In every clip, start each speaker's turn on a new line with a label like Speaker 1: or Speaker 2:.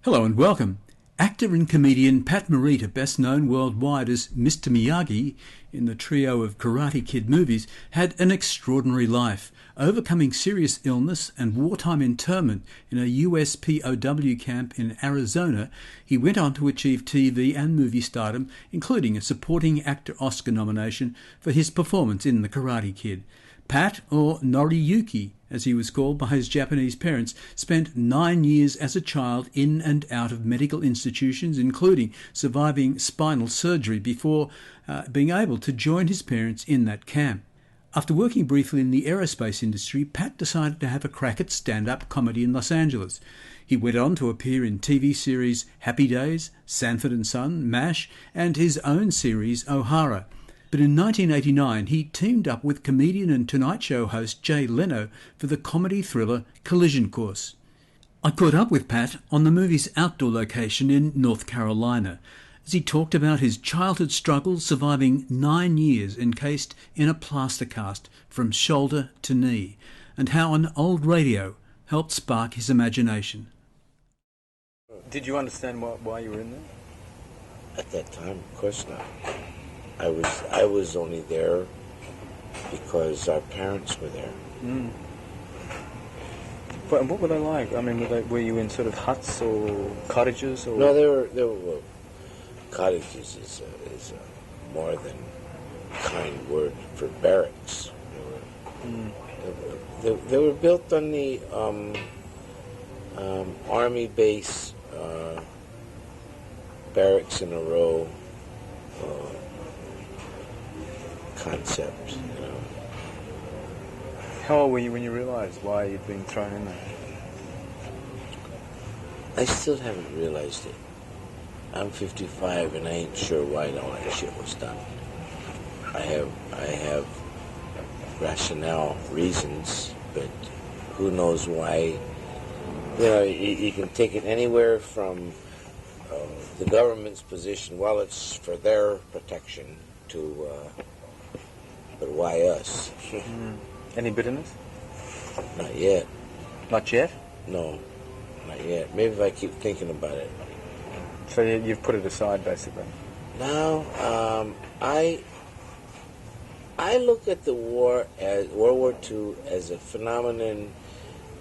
Speaker 1: Hello and welcome. Actor and comedian Pat Morita, best known worldwide as Mr Miyagi in the trio of Karate Kid movies, had an extraordinary life. Overcoming serious illness and wartime internment in a US POW camp in Arizona, he went on to achieve TV and movie stardom, including a supporting actor Oscar nomination for his performance in The Karate Kid. Pat, or Noriyuki, as he was called by his Japanese parents, spent 9 years as a child in and out of medical institutions, including surviving spinal surgery before being able to join his parents in that camp. After working briefly in the aerospace industry, Pat decided to have a crack at stand-up comedy in Los Angeles. He went on to appear in TV series Happy Days, Sanford and Son, MASH, and his own series Ohara. But in 1989, he teamed up with comedian and Tonight Show host Jay Leno for the comedy thriller Collision Course. I caught up with Pat on the movie's outdoor location in North Carolina as he talked about his childhood struggles surviving 9 years encased in a plaster cast from shoulder to knee, and how an old radio helped spark his imagination.
Speaker 2: Did you understand why you were in there?
Speaker 3: At that time, of course not. I was only there because our parents were there.
Speaker 2: Mm. But what were they like? I mean, were you in sort of huts or cottages? Or?
Speaker 3: No, they were cottages is a more than kind word for barracks. They were built on the army base, barracks in a row. Concept, you know.
Speaker 2: How old were you when you realized why you'd been thrown in there?
Speaker 3: I still haven't realized it. I'm 55 and I ain't sure why all that shit was done. I have rationale reasons, but who knows why. You know, you can take it anywhere from the government's position, well, it's for their protection, to but why us?
Speaker 2: Any bitterness?
Speaker 3: Not yet.
Speaker 2: Not yet?
Speaker 3: No, not yet. Maybe if I keep thinking about it.
Speaker 2: So you've put it aside, basically?
Speaker 3: Now, I look at the war, as World War II, as a phenomenon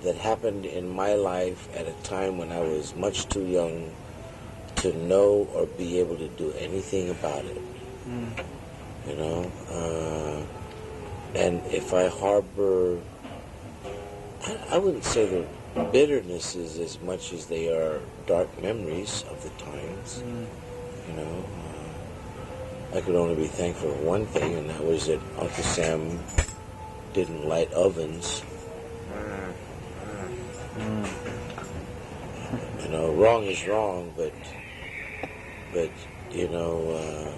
Speaker 3: that happened in my life at a time when I was much too young to know or be able to do anything about it. You know, and if I harbor, I wouldn't say they're bitternesses as much as they are dark memories of the times. You know, I could only be thankful for one thing, and that was that Uncle Sam didn't light ovens. You know, wrong is wrong, but you know.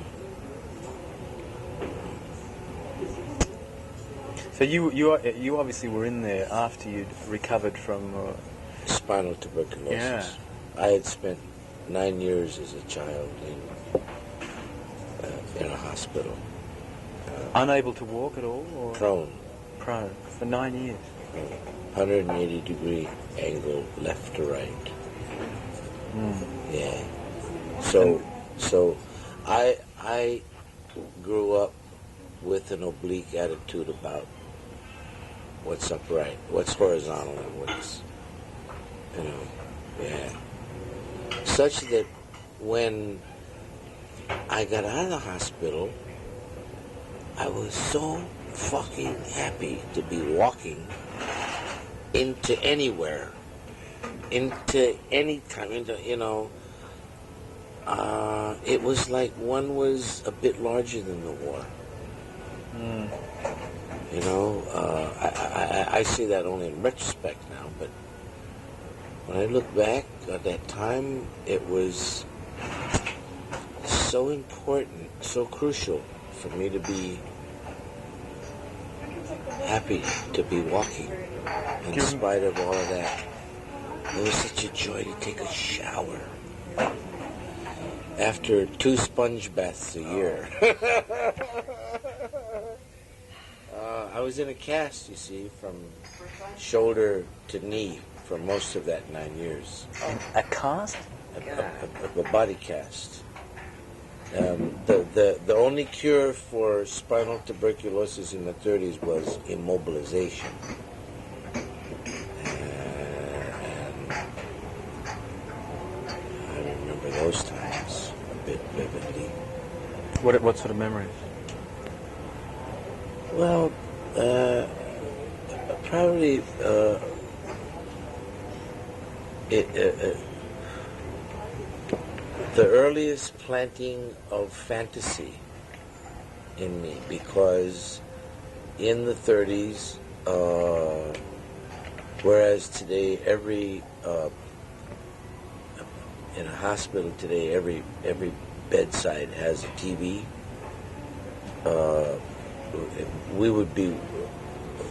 Speaker 2: So you obviously were in there after you'd recovered from
Speaker 3: spinal tuberculosis.
Speaker 2: Yeah.
Speaker 3: I had spent 9 years as a child in a hospital.
Speaker 2: Unable to walk at all? Or?
Speaker 3: Prone.
Speaker 2: For 9 years?
Speaker 3: 180-degree angle left to right. Yeah. So I grew up with an oblique attitude about what's upright, what's horizontal, and what's, you know, yeah. Such that when I got out of the hospital, I was so fucking happy to be walking into anywhere, into any time, into, you know, it was like one was a bit larger than the war. You know, I see that only in retrospect now, but when I look back at that time, it was so important, so crucial for me to be happy to be walking in spite of all of that. It was such a joy to take a shower after 2 sponge baths a year. I was in a cast, you see, from shoulder to knee for most of that 9 years.
Speaker 2: A cast?
Speaker 3: a body cast. The only cure for spinal tuberculosis in the 30s was immobilization. And I remember those times a bit vividly.
Speaker 2: What sort of memories?
Speaker 3: Well, probably the earliest planting of fantasy in me, because in the 30s, whereas today in a hospital today every bedside has a TV, we would be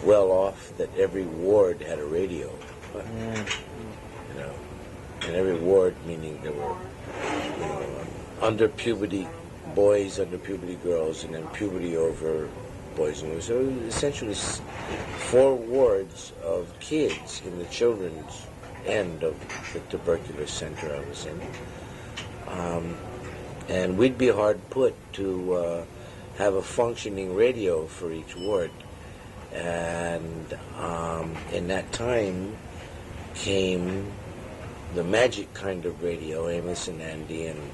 Speaker 3: well off that every ward had a radio. You know, and every ward, meaning there were under puberty boys, under puberty girls, and then puberty over boys and girls. So essentially 4 wards of kids in the children's end of the tubercular center I was in. And we'd be hard put to have a functioning radio for each ward. And in that time came the magic kind of radio, Amos and Andy and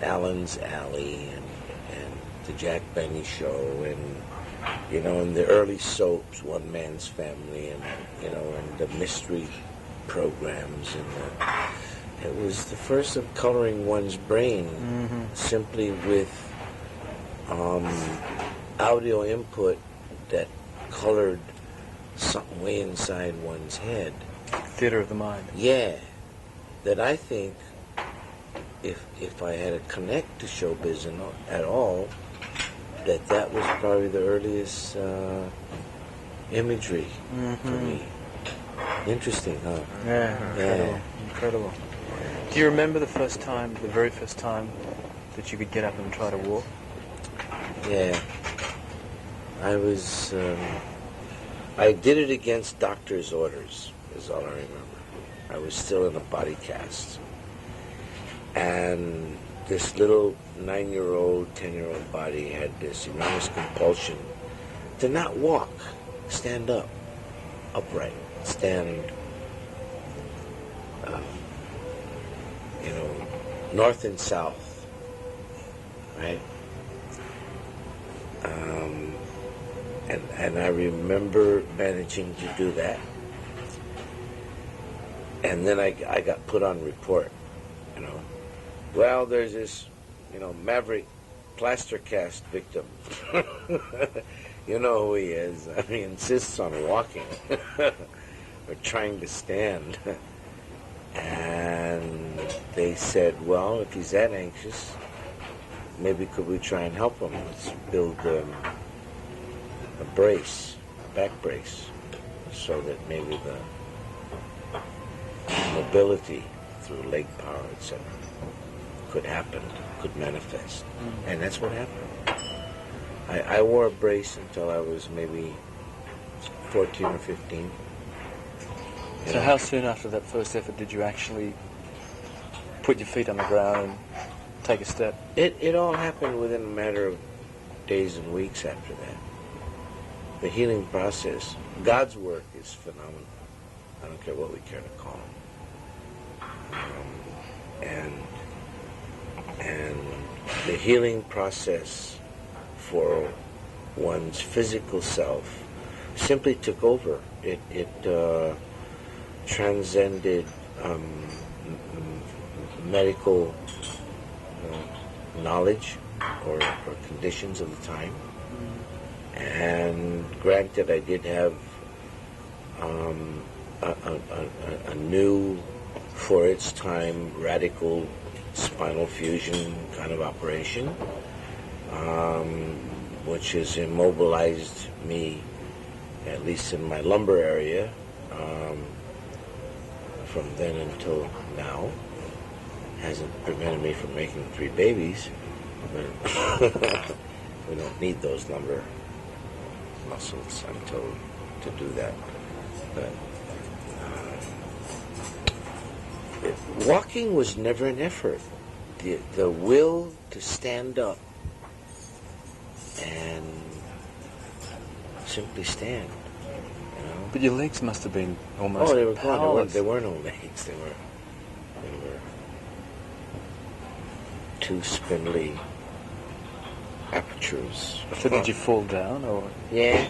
Speaker 3: Alan's Alley and the Jack Benny Show and and the early soaps, One Man's Family, and and the mystery programs, and it was the first of coloring one's brain simply with audio input that colored something way inside one's head.
Speaker 2: Theater of the mind.
Speaker 3: Yeah, that I think if I had to connect to showbiz at all, that was probably the earliest imagery for me. Interesting, huh?
Speaker 2: Yeah, incredible. Do you remember the very first time that you could get up and try to walk?
Speaker 3: Yeah. I did it against doctor's orders, is all I remember. I was still in a body cast. And this little 9-year-old, 10-year-old body had this enormous compulsion to not walk, stand up, upright, stand, north and south, right? And I remember managing to do that. And then I got put on report, Well, there's this, maverick plaster cast victim. You know who he is. I mean, insists on walking or trying to stand. And they said, well, if he's that anxious, maybe could we try and help him? Let's build a brace, a back brace, so that maybe the mobility through leg power, etc., could happen, could manifest. And that's what happened. I wore a brace until I was maybe 14 or 15.
Speaker 2: So how soon after that first effort did you actually put your feet on the ground and take a step?
Speaker 3: It all happened within a matter of days and weeks after that. The healing process, God's work is phenomenal. I don't care what we care to call it. And the healing process for one's physical self simply took over. It transcended medical knowledge or conditions of the time. And granted, I did have a new, for its time, radical spinal fusion kind of operation, which has immobilized me, at least in my lumbar area, from then until now. Hasn't prevented me from making 3 babies, but we don't need those lumbar muscles until to do that. But Walking was never an effort. The will to stand up and simply stand. You know?
Speaker 2: But your legs must have been almost
Speaker 3: Oh, they were gone.
Speaker 2: powerless.
Speaker 3: There were no legs. They were two spindly apertures.
Speaker 2: So did you fall down, or?
Speaker 3: Yeah.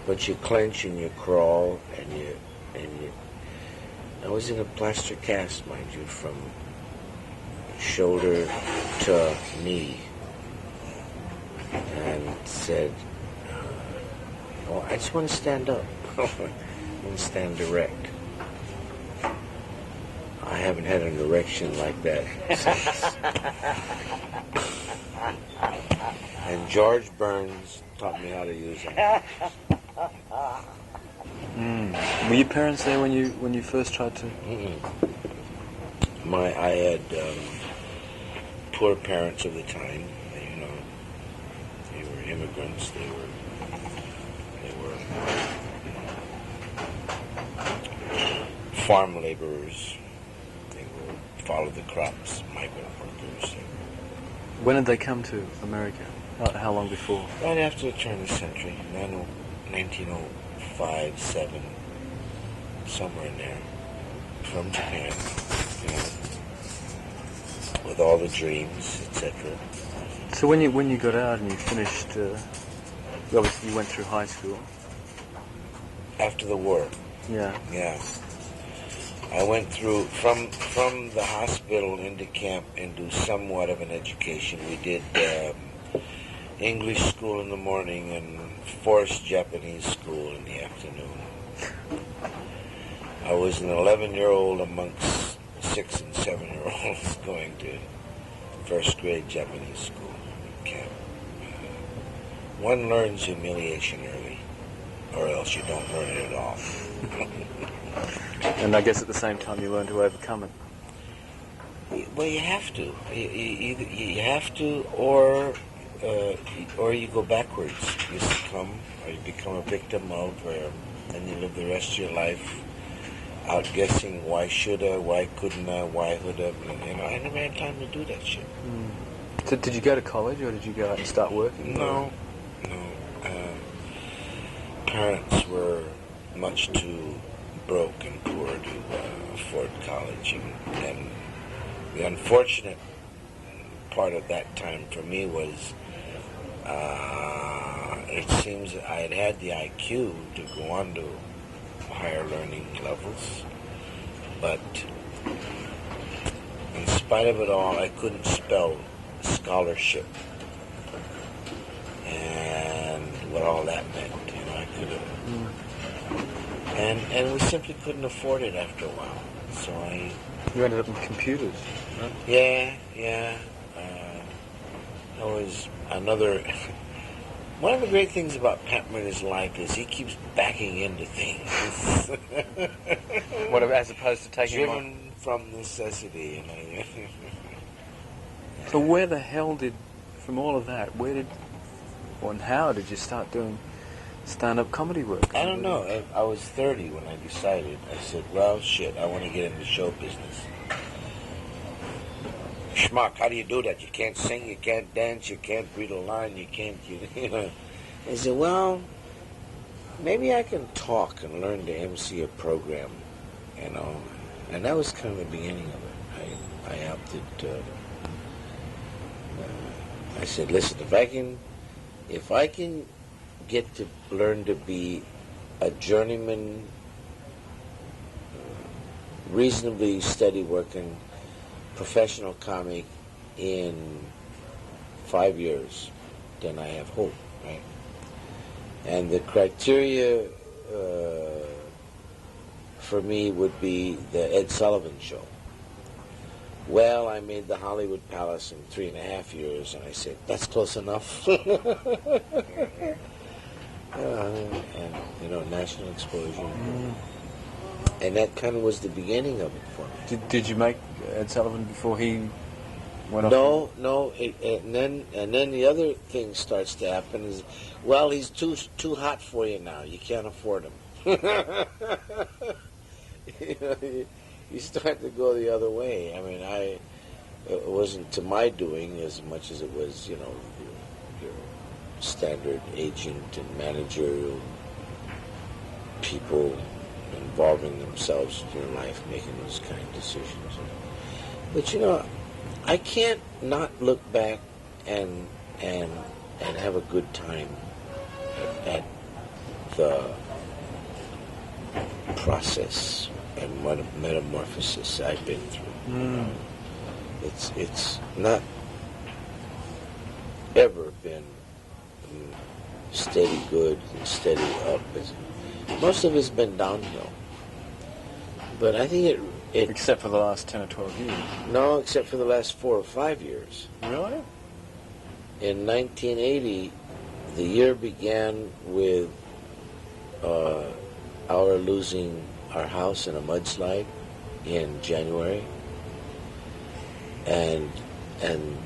Speaker 3: But you clench and you crawl and you. I was in a plaster cast, mind you, from shoulder to knee, and said, "Oh, I just want to stand up. I want to stand erect." I haven't had an erection like that since. And George Burns taught me how to use it.
Speaker 2: Were your parents there when you first tried to?
Speaker 3: I had poor parents of the time. You know, they were immigrants. They were farm laborers. They would follow the crops, migrant workers.
Speaker 2: When did they come to America? How long before?
Speaker 3: Right after the turn of the century, 1905, 7, somewhere in there, from Japan, you know, with all the dreams, etc.
Speaker 2: So when you got out and you finished, obviously you went through high school.
Speaker 3: After the war,
Speaker 2: Yeah.
Speaker 3: yeah. I went through, from the hospital into camp into somewhat of an education. We did English school in the morning and forced Japanese school in the afternoon. I was an 11-year-old amongst 6 and 7-year-olds going to first grade Japanese school camp. One learns humiliation early, or else you don't learn it at all.
Speaker 2: And I guess at the same time you learn to overcome it.
Speaker 3: Well, you have to. You have to, or you go backwards. You succumb, or you become a victim of, and you live the rest of your life outguessing why shoulda, why couldn't I, why woulda. You know, I never had time to do that shit.
Speaker 2: So did you go to college, or did you go out and start working?
Speaker 3: No. Parents were much too broke and poor to afford college, and the unfortunate part of that time for me was it seems that I had the IQ to go on to higher learning levels, but in spite of it all, I couldn't spell scholarship and what all that meant. You know, I could have. And we simply couldn't afford it after a while. So
Speaker 2: You ended up in computers, right?
Speaker 3: Yeah. That was another. One of the great things about Pat Morita's life is he keeps backing into things.
Speaker 2: What, as opposed to taking
Speaker 3: driven from necessity, you know.
Speaker 2: So where the hell from all of that, and how did you start doing stand-up comedy work?
Speaker 3: I don't know. I was 30 when I decided. I said, well, shit, I want to get into show business. Schmuck, how do you do that? You can't sing, you can't dance, you can't read a line, you can't, you know. I said, well, maybe I can talk and learn to MC a program, you know. And that was kind of the beginning of it. I opted to, I said, listen, if I can get to learn to be a journeyman, reasonably steady working professional comic in 5 years, then I have hope, right? And the criteria for me would be the Ed Sullivan Show. Well, I made the Hollywood Palace in 3.5 years, and I said, that's close enough. And, you know, national exposure. And that kind of was the beginning of it for me.
Speaker 2: Did you make Ed Sullivan before he went off?
Speaker 3: No. And then the other thing starts to happen is, well, he's too hot for you now. You can't afford him. you start to go the other way. I mean, it wasn't to my doing as much as it was, your standard agent and managerial people involving themselves in your life, making those kind of decisions. But I can't not look back and have a good time at the process and metamorphosis I've been through. It's not ever been steady good and steady up. Most of it's been downhill. But I think it
Speaker 2: Except for the last 10 or 12 years.
Speaker 3: No, except for the last 4 or 5 years.
Speaker 2: Really?
Speaker 3: In 1980, the year began with our losing our house in a mudslide in January, and in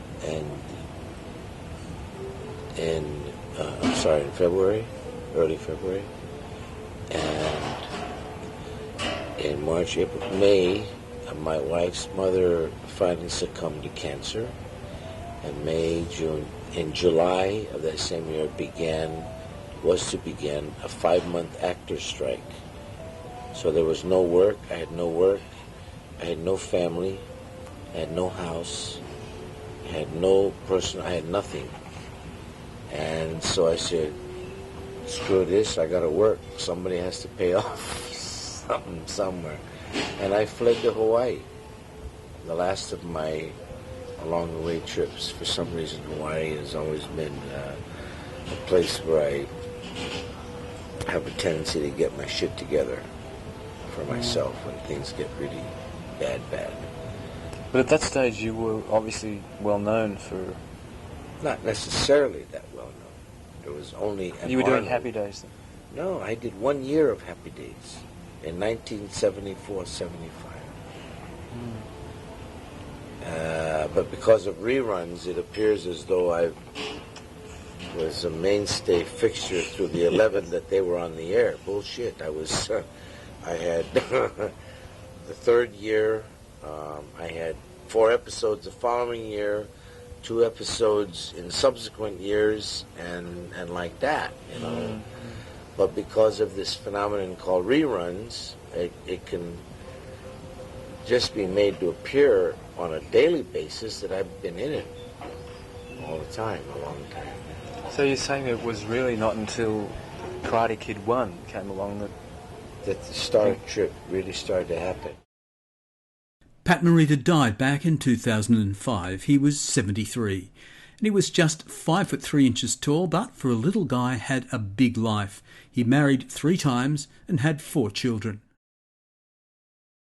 Speaker 3: February, early February, and in March, April, May, my wife's mother finally succumbed to cancer. And May, June, in July of that same year was to begin a 5-month actor strike. So there was no work. I had no work. I had no family. I had no house. I had no person. I had nothing. And so I said, screw this. I got to work. Somebody has to pay off something somewhere. And I fled to Hawaii. The last of my along-the-way trips. For some reason, Hawaii has always been a place where I have a tendency to get my shit together for myself when things get really bad.
Speaker 2: But at that stage, you were obviously well known for...
Speaker 3: Not necessarily that well known. There was only...
Speaker 2: You were doing Happy Days then?
Speaker 3: No, I did 1 year of Happy Days in 1974-75. But because of reruns, it appears as though I was a mainstay fixture through the 11 that they were on the air. Bullshit. I had the third year, I had 4 episodes the following year, 2 episodes in subsequent years, and like that, But because of this phenomenon called reruns, it can just be made to appear on a daily basis that I've been in it all the time, a long time.
Speaker 2: So you're saying it was really not until Karate Kid 1 came along that
Speaker 1: that
Speaker 3: the Star Trip really started to happen.
Speaker 1: Pat Morita died back in 2005. He was 73. And he was just 5'3" tall, but for a little guy had a big life. He married 3 times and had 4 children.